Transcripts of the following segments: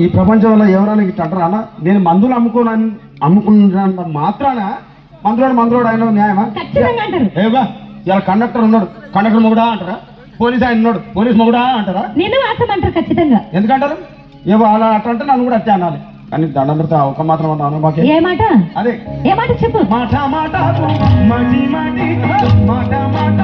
ఈ ప్రపంచంలో ఎవరైనా ఇట్లా అంటారా అన్న? నేను మందులు అమ్ముకున్నంత మాత్రాన మందులోడు ఆయన న్యాయమా? ఏవా ఇలా కండక్టర్ ఉన్నాడు, కండక్టర్ మొగుడా అంటారా? పోలీస్ ఆయన ఉన్నాడు, పోలీస్ మొగుడా అంటారా? నేను అంటారు ఖచ్చితంగా. ఎందుకంటారు? ఏవో అలా అట్లా అంటే నన్ను కూడా అట్టే అనాలి. కానీ దండం పెడితే ఒక మాత్రం అన్నాను మాకే. ఏ మాట? అదే ఏ మాట చెప్పు. మాట మాట మాటి మాటి మాట మాట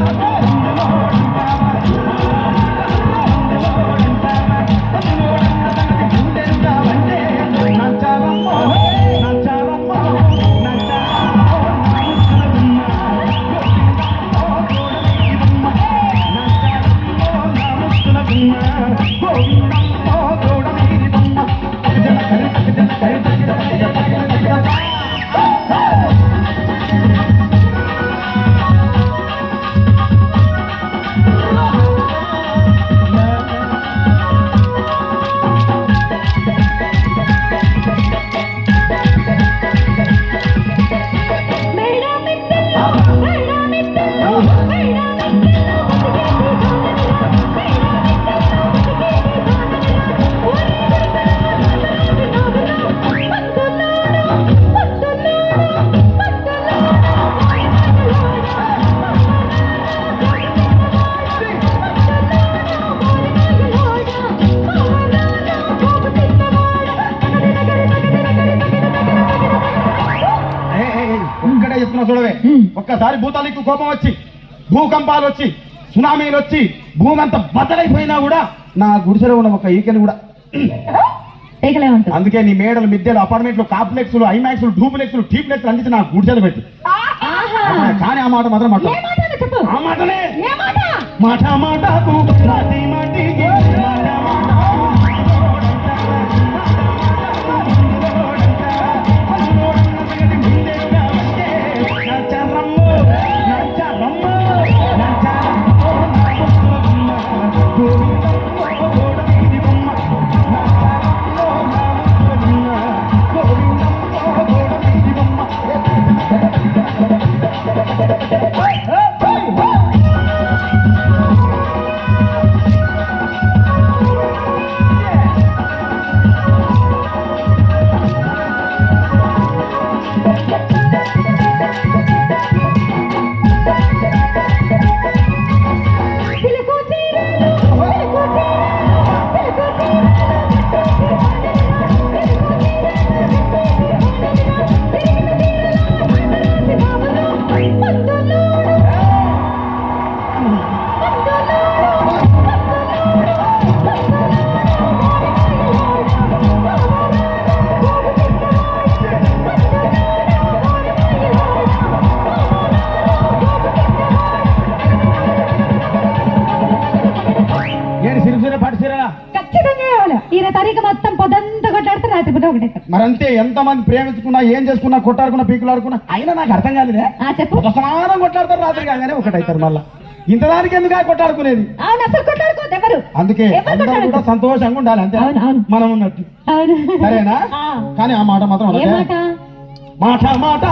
చూడవే. ఒక్కసారి భూతానికి కోపం వచ్చి, భూకంపాలు వచ్చి, సునామీలు వచ్చి, భూమి అంతా బద్దలైపోయినా కూడా నా గుడిసెలో ఉన్న ఒక ఈకెని కూడా అందుకే నీ మేడలు, మిద్దెలు, అపార్ట్మెంట్లు, కాంప్లెక్స్లు, ఐమాక్స్లు, డూప్లెక్స్లు, టీప్లెక్స్లు అందించి నా గుడిసెలు పెట్టి. కానీ ఆ మాట మాత్రం ఆ మాటనే మాట మాటకు మరంతే. ఎంతమంది ప్రేమించుకున్నా, ఏం చేసుకున్నా, కొట్టాడుకున్నా, పీకులాడుకున్నా, అయినా నాకు అర్థం కాలేదే. ఒక సమానం కొట్లాడతారు, రాత్రి కాగానే ఒకటైతారు. మళ్ళా ఇంతదానికి ఎందుకు కొట్టాడుకునేది? అందుకే అందరూ కూడా సంతోషంగా ఉండాలి, అంతే మనం ఉన్నట్టు. సరేనా? కానీ ఆ మాట మాత్రం మాట మాట